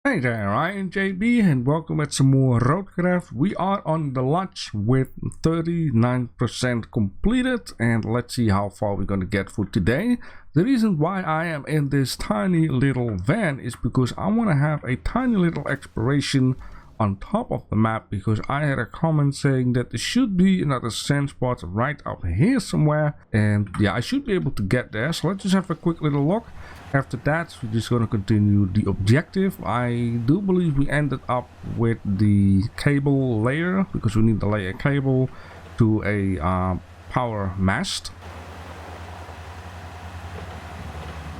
Hey there, I am JB and welcome at some more RoadCraft. We are on the launch with 39% completed and let's see how far we're going to get for today. The reason why I am in this tiny little van is because I want to have a tiny little exploration on top of the map, because I had a comment saying that there should be another sand spot right up here somewhere, and yeah, I should be able to get there. So let's just have a quick little look. After that, we're just going to continue the objective. I do believe we ended up with the cable layer, because we need to lay a cable to a power mast.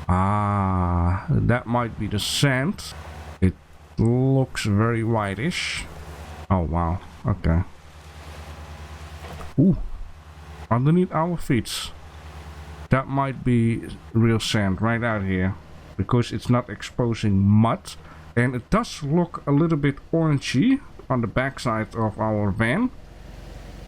That might be the sand. It looks very whitish. Oh wow, okay. Ooh, underneath our feet. That might be real sand right out here, because it's not exposing mud, and it does look a little bit orangey on the backside of our van,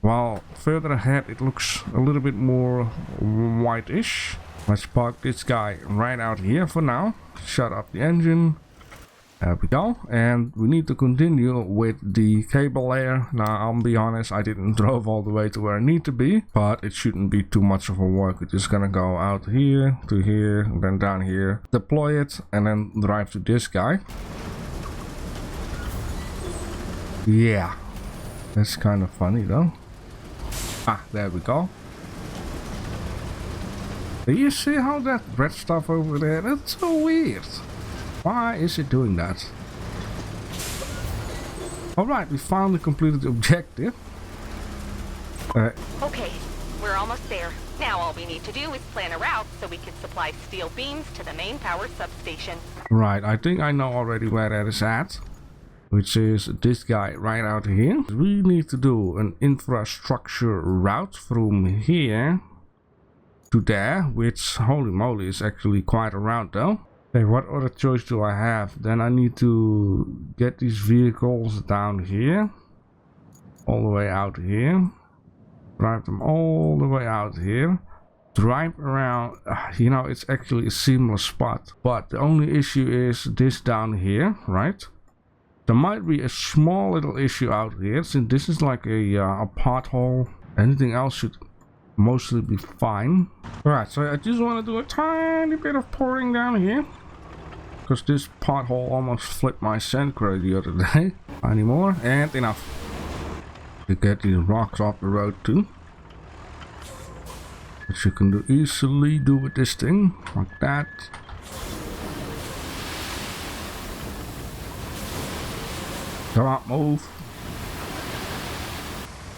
while further ahead it looks a little bit more whitish. Let's park this guy right out here for now, shut up the engine. There we go, and we need to continue with the cable layer. Now I'll be honest, I didn't drove all the way to where I need to be, but it shouldn't be too much of a work. We're just gonna go out here to here and then down here, deploy it, and then drive to this guy. Yeah, that's kind of funny though. There we go. Do you see how that red stuff over there? That's so weird. Why is it doing that? Alright, we finally completed the objective. Okay, we're almost there. Now all we need to do is plan a route so we can supply steel beams to the main power substation. Right, I think I know already where that is at, which is this guy right out here. We need to do an infrastructure route from here to there, which, holy moly, is actually quite a route though. Okay, what other choice do I have? Then I need to get these vehicles down here, all the way out here, drive them all the way out here, drive around. You know, it's actually a seamless spot, but the only issue is this down here, right? There might be a small little issue out here, since this is like a pothole. Anything else should mostly be fine. Alright, so I just want to do a tiny bit of pouring down here, because this pothole almost flipped my sand crate the other day. Any more? And enough to get these rocks off the road too, which you can easily do with this thing, like that. Come on, move.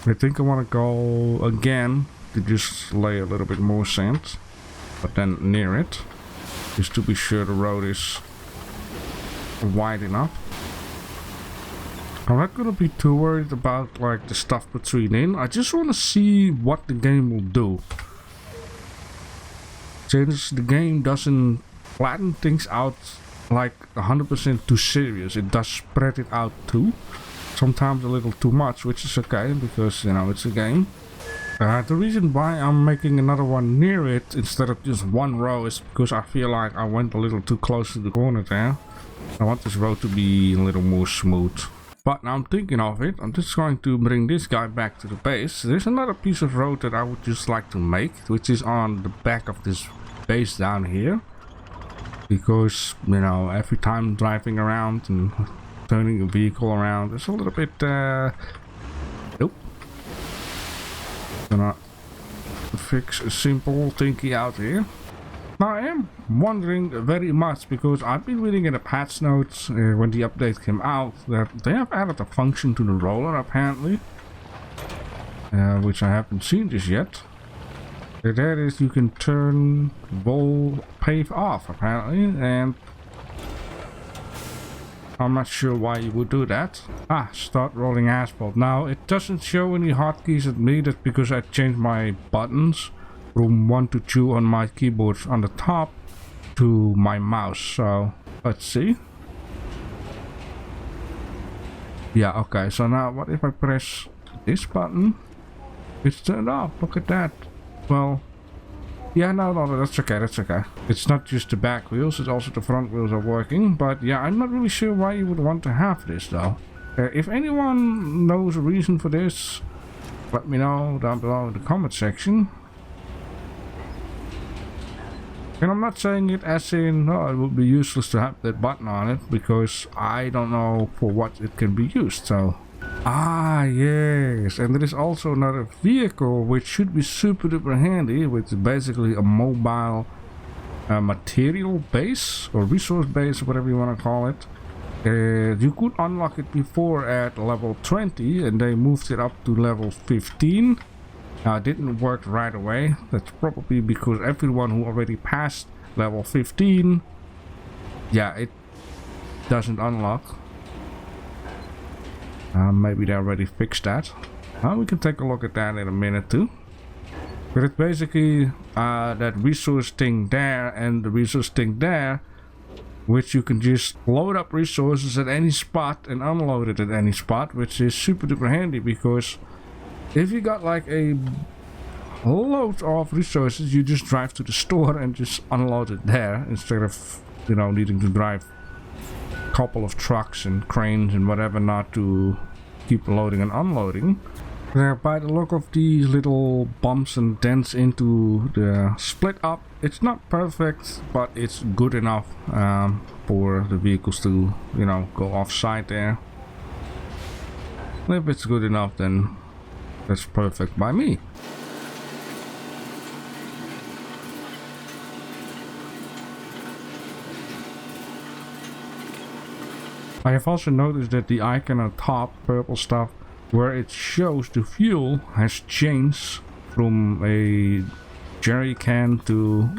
I think I want to go again to just lay a little bit more sand, but then near it, just to be sure the road is wide enough. I'm not gonna be too worried about like the stuff between in. I just want to see what the game will do, since the game doesn't flatten things out like 100% too serious. It does spread it out too, sometimes a little too much, which is okay, because you know it's a game. The reason why I'm making another one near it instead of just one row is because I feel like I went a little too close to the corner there. I want this road to be a little more smooth. But now I'm thinking of it, I'm just going to bring this guy back to the base. There's another piece of road that I would just like to make, which is on the back of this base down here. Because, you know, every time driving around and turning a vehicle around, it's a little bit, nope. Gonna fix a simple thingy out here. Now I am wondering very much, because I've been reading in the patch notes when the update came out that they have added a function to the roller apparently, which I haven't seen just yet. That is, you can turn roll pave off apparently, and I'm not sure why you would do that. Start rolling asphalt. Now it doesn't show any hotkeys at me. That's because I changed my buttons from 1 to 2 on my keyboard on the top to my mouse. So let's see. Yeah, okay, so now what if I press this button? It's turned off. Look at that. Well, Yeah, no, that's okay, that's okay. It's not just the back wheels, it's also the front wheels are working. But yeah, I'm not really sure why you would want to have this though. If anyone knows a reason for this, let me know down below in the comment section. And I'm not saying it as in, oh, it would be useless to have that button on it, because I don't know for what it can be used, so... Ah, yes, and there is also another vehicle which should be super duper handy, which is basically a mobile material base, or resource base, or whatever you want to call it. You could unlock it before at level 20, and they moved it up to level 15. It didn't work right away. That's probably because everyone who already passed level 15, yeah, it doesn't unlock. Maybe they already fixed that. We can take a look at that in a minute too. But it's basically that resource thing there and the resource thing there, which you can just load up resources at any spot and unload it at any spot, which is super duper handy, because if you got like a load of resources, you just drive to the store and just unload it there, instead of, you know, needing to drive a couple of trucks and cranes and whatever not to keep loading and unloading. By the look of these little bumps and dents into the split up, it's not perfect, but it's good enough for the vehicles to, you know, go off-site there. If it's good enough, then that's perfect by me. I have also noticed that the icon on top, purple stuff, where it shows the fuel has changed from a jerry can to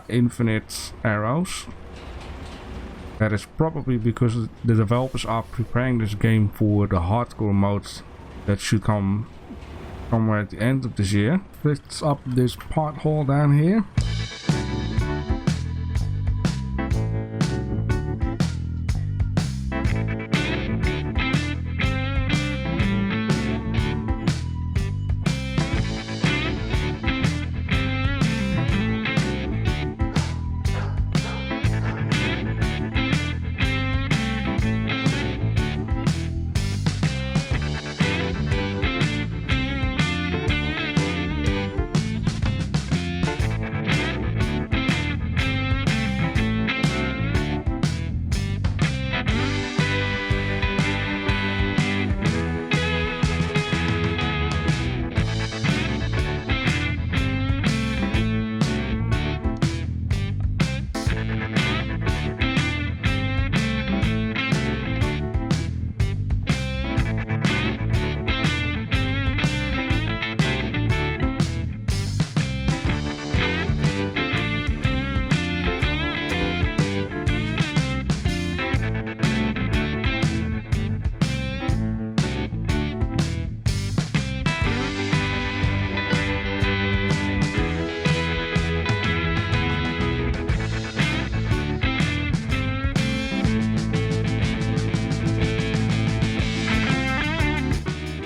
infinite arrows. That is probably because the developers are preparing this game for the hardcore mode that should come somewhere at the end of this year. Fix up this pothole down here.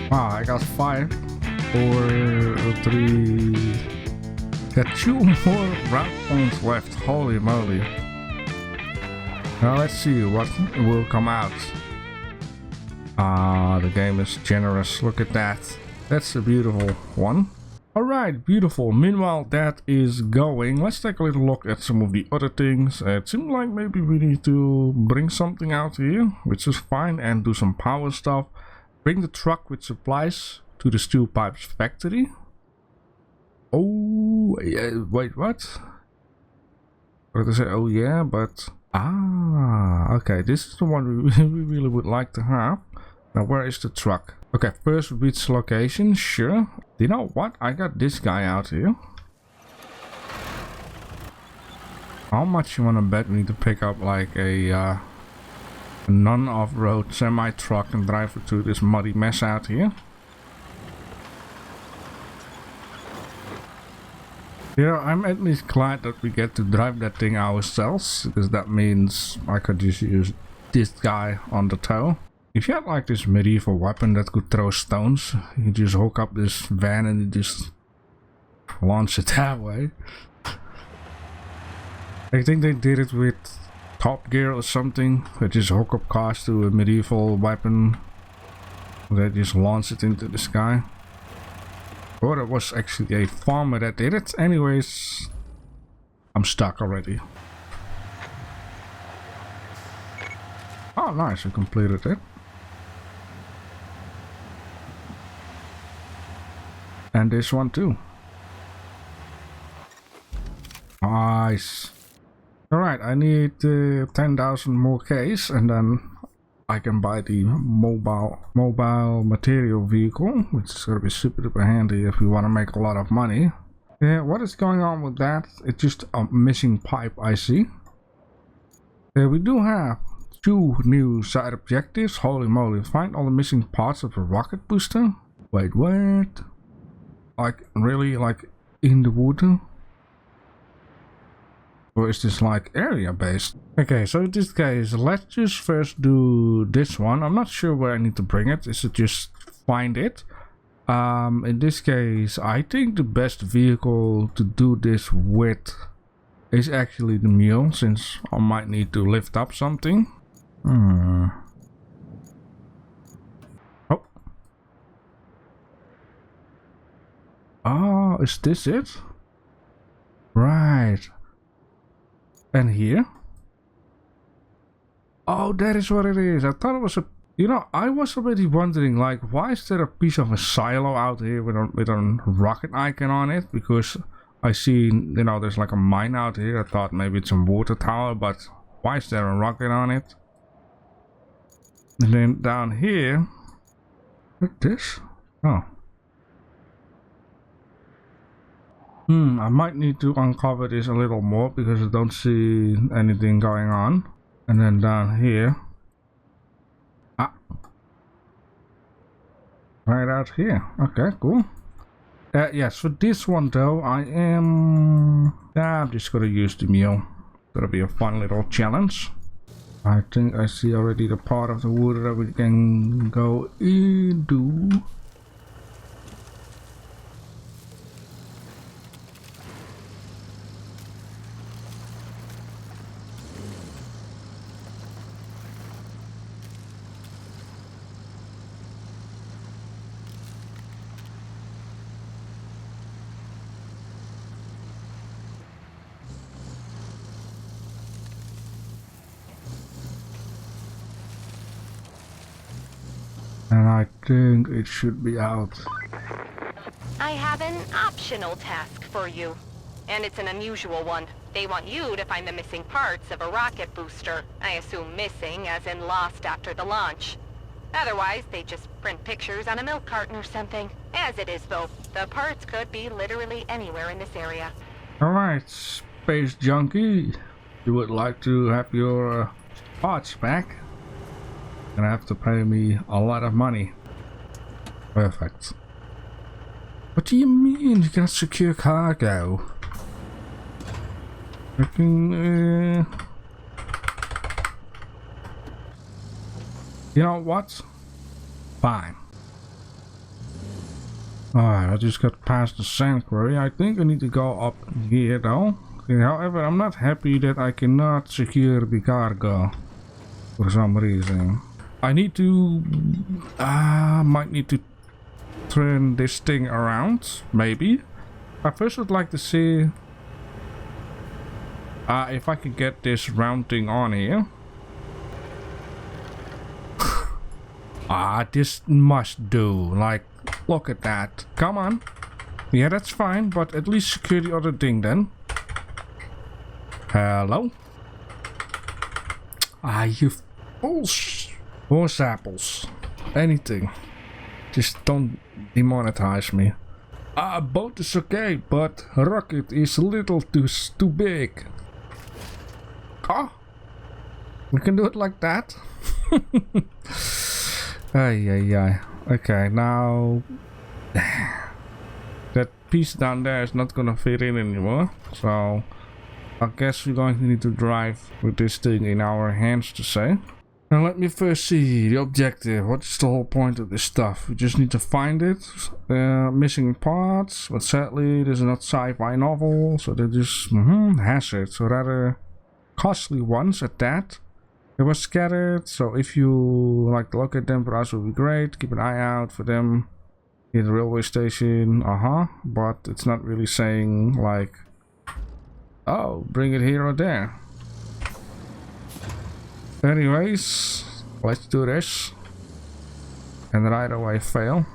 I got 5, 4, 3. Got 2 more route points left. Holy moly. Now let's see what will come out. The game is generous. Look at that. That's a beautiful one. Alright, beautiful. Meanwhile, that is going. Let's take a little look at some of the other things. It seems like maybe we need to bring something out here, which is fine, and do some power stuff. Bring the truck with supplies to the steel pipes factory. Oh, yeah, wait, what? What did I say? Oh yeah, but... Ah, okay, this is the one we really would like to have. Now, where is the truck? Okay, first reach location, sure. You know what? I got this guy out here. How much you wanna bet we need to pick up like a non-off-road semi-truck and drive it through this muddy mess out here? Yeah, I'm at least glad that we get to drive that thing ourselves, because that means I could just use this guy on the tow. If you had like this medieval weapon that could throw stones, you just hook up this van and you just launch it that way. I think they did it with Top Gear or something. They just hook up cars to a medieval weapon. They just launch it into the sky. Or it was actually a farmer that did it. Anyways, I'm stuck already. Oh, nice, we completed it. And this one too. Nice. Alright, I need 10,000 more Ks and then I can buy the mobile material vehicle, which is going to be super duper handy if we want to make a lot of money. Yeah, what is going on with that? It's just a missing pipe, I see. We do have 2 new side objectives. Holy moly, find all the missing parts of a rocket booster. Wait, what? Like, really? Like, in the water? Or is this like area based? Okay, so in this case, let's just first do this one. I'm not sure where I need to bring it. Is it just find it? In this case, I think the best vehicle to do this with is actually the mule, since I might need to lift up something. Oh. Oh, is this it? Right. And here? Oh, that is what it is. I thought it was a... You know, I was already wondering, like, why is there a piece of a silo out here with a rocket icon on it? Because I see, you know, there's like a mine out here. I thought maybe it's a water tower, but why is there a rocket on it? And then down here... What's this? Oh. I might need to uncover this a little more because I don't see anything going on. And then down here. Ah. Right out here. Okay, cool. Yes, for this one though, I'm just gonna use the mule. Gonna be a fun little challenge. I think I see already the part of the water that we can go into. And I think it should be out. I have an optional task for you. And it's an unusual one. They want you to find the missing parts of a rocket booster. I assume missing as in lost after the launch. Otherwise, they just print pictures on a milk carton or something. As it is though, the parts could be literally anywhere in this area. Alright, Space Junkie. You would like to have your parts back? Gonna have to pay me a lot of money. Perfect. What do you mean you can secure cargo? I can, You know what? Fine. Alright, I just got past the sanctuary. I think I need to go up here though. Okay, however, I'm not happy that I cannot secure the cargo for some reason. I need to... might need to turn this thing around, maybe. I first would like to see if I can get this round thing on here. This must do. Like, look at that. Come on. Yeah, that's fine, but at least secure the other thing then. Hello? You fools. Horse apples. Anything. Just don't demonetize me. Boat is okay, but rocket is a little too big. Oh, we can do it like that. Ay. Okay, now that piece down there is not gonna fit in anymore, so I guess we're going to need to drive with this thing in our hands to say. Now let me first see the objective. What's the whole point of this stuff? We just need to find it. Missing parts, but sadly this is not sci-fi novel, so they just hazard. So rather costly ones at that. They were scattered, so if you like to locate them, for us would be great. Keep an eye out for them in the railway station. But it's not really saying like, oh, bring it here or there. Anyways, let's do this. And right away fail.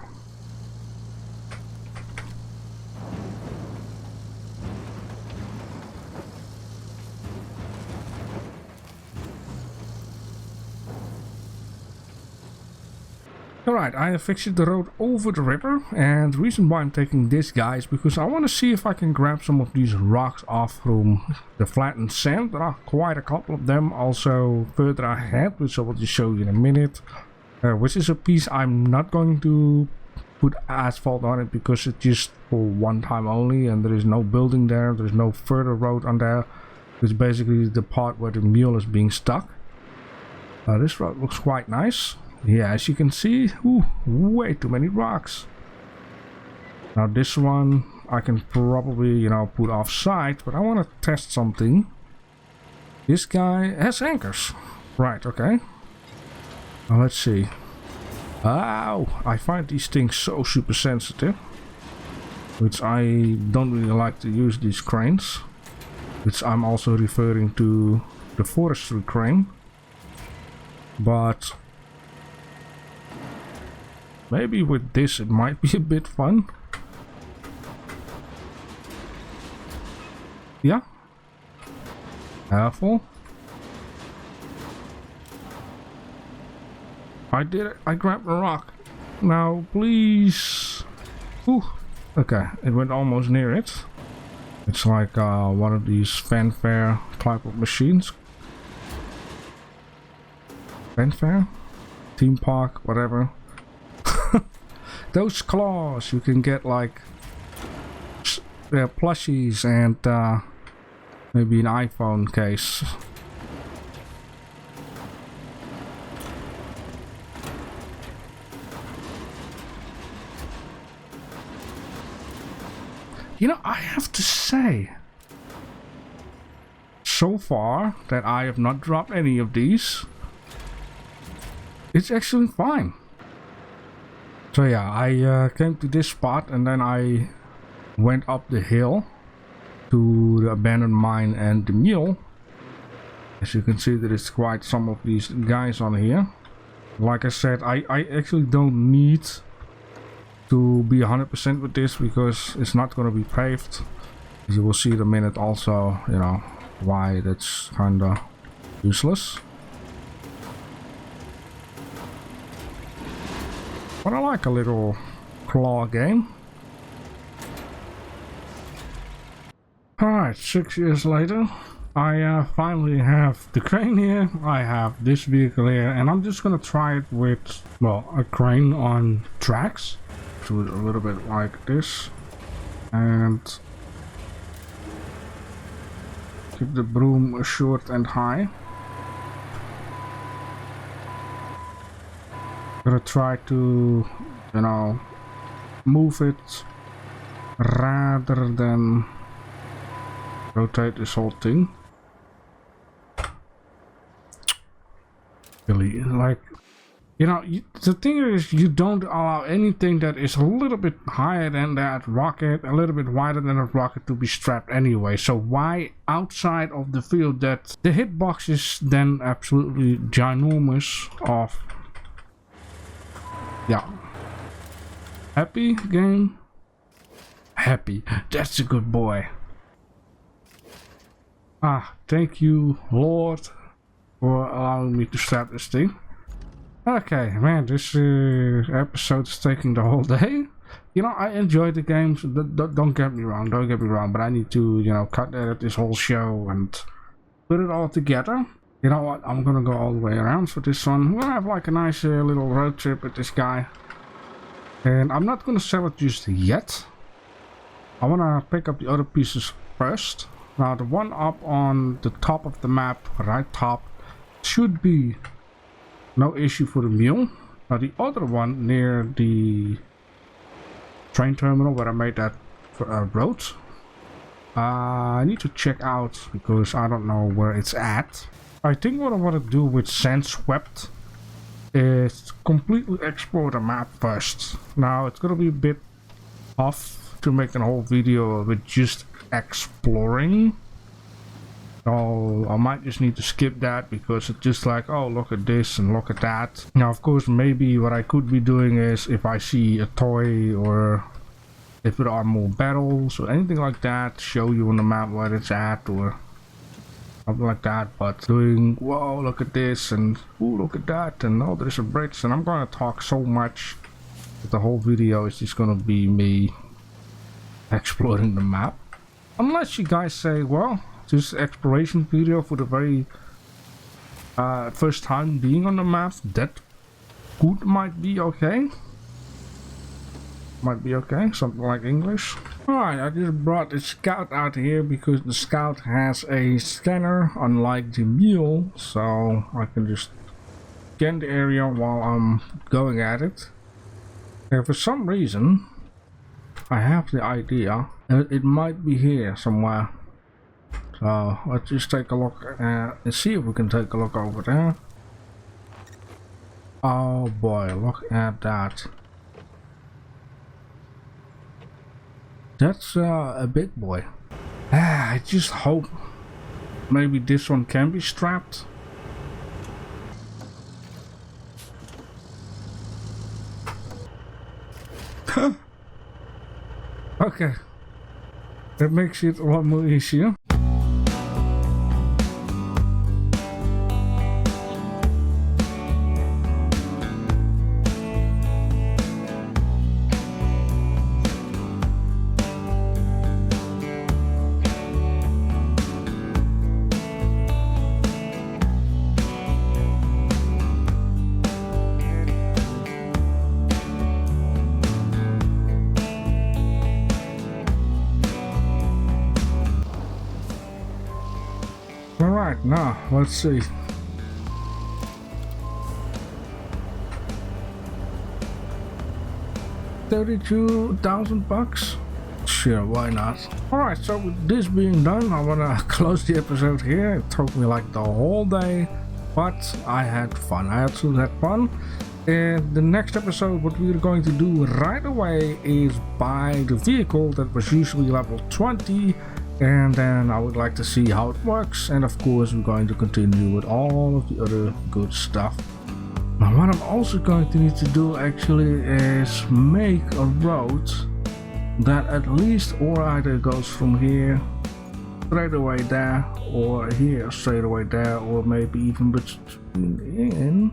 Alright, I have fixed the road over the river, and the reason why I'm taking this guy is because I want to see if I can grab some of these rocks off from the flattened sand. There are quite a couple of them also further ahead, which I will just show you in a minute. Which is a piece I'm not going to put asphalt on it because it's just for one time only, and there is no building there, there's no further road on there. It's basically the part where the mule is being stuck. This road looks quite nice. Yeah, as you can see, way too many rocks. Now this one I can probably, you know, put off site, but I want to test something. This guy has anchors. Right, okay. Now let's see. Ow! I find these things so super sensitive. Which I don't really like to use these cranes. Which I'm also referring to the forestry crane. But maybe with this it might be a bit fun. Yeah. Careful. I did it. I grabbed the rock. Now, please. Ooh. Okay, it went almost near it. It's like one of these fanfare type of machines. Fanfare? Theme park, whatever. Those claws you can get like plushies and maybe an iPhone case. You know, I have to say, so far that I have not dropped any of these, it's actually fine. So yeah, I came to this spot and then I went up the hill to the abandoned mine and the mule. As you can see, there is quite some of these guys on here. Like I said, I actually don't need to be 100% with this because it's not going to be paved. As you will see in a minute also, you know, why that's kinda useless. But I like a little claw game. Alright, 6 years later, I finally have the crane here. I have this vehicle here, and I'm just gonna try it with, well, a crane on tracks. Do it a little bit like this. And keep the broom short and high. Gonna try to, you know, move it rather than rotate this whole thing. Really, like, you know, the thing is, you don't allow anything that is a little bit higher than that rocket, a little bit wider than a rocket to be strapped anyway. So why outside of the field that the hitbox is then absolutely ginormous off? Yeah. Happy game? Happy. That's a good boy. Ah, thank you, Lord, for allowing me to strap this thing. Okay, man, this episode is taking the whole day. You know, I enjoy the games. Don't get me wrong, but I need to, you know, cut edit this whole show and put it all together. You know what, I'm gonna go all the way around for this one. We're gonna have like a nice little road trip with this guy. And I'm not gonna sell it just yet. I wanna pick up the other pieces first. Now the one up on the top of the map, right top, should be No issue for the mule. Now the other one near the train terminal where I made that road, I need to check out because I don't know where it's at. I think what I want to do with Sandswept is completely explore the map first. Now it's gonna be a bit off to make a whole video with just exploring. So I might just need to skip that because it's just like, oh, look at this and look at that. Now of course maybe what I could be doing is if I see a toy or if there are more battles or anything like that, show you on the map where it's at or something like that. But doing, whoa, look at this and ooh, look at that and oh, there's a bridge, and I'm gonna talk so much that the whole video is just gonna be me exploring the map. Unless you guys say, well, this exploration video for the very first time being on the map, that might be okay. Might be okay, something like English. Alright, I just brought the Scout out here because the Scout has a scanner, unlike the Mule, so I can just scan the area while I'm going at it. And for some reason, I have the idea that it might be here somewhere. So let's just take a look and see if we can take a look over there. Oh boy, look at that. That's a big boy. I just hope maybe this one can be strapped. Okay, that makes it a lot more easier. Alright, now let's see. $32,000? Sure, why not? Alright, so with this being done, I wanna close the episode here. It took me like the whole day, but I had fun. I absolutely had fun. And the next episode, what we're going to do right away is buy the vehicle that was usually level 20. And then I would like to see how it works, and of course we're going to continue with all of the other good stuff. Now what I'm also going to need to do actually is make a road that at least or either goes from here straight away there, or here straight away there, or maybe even between.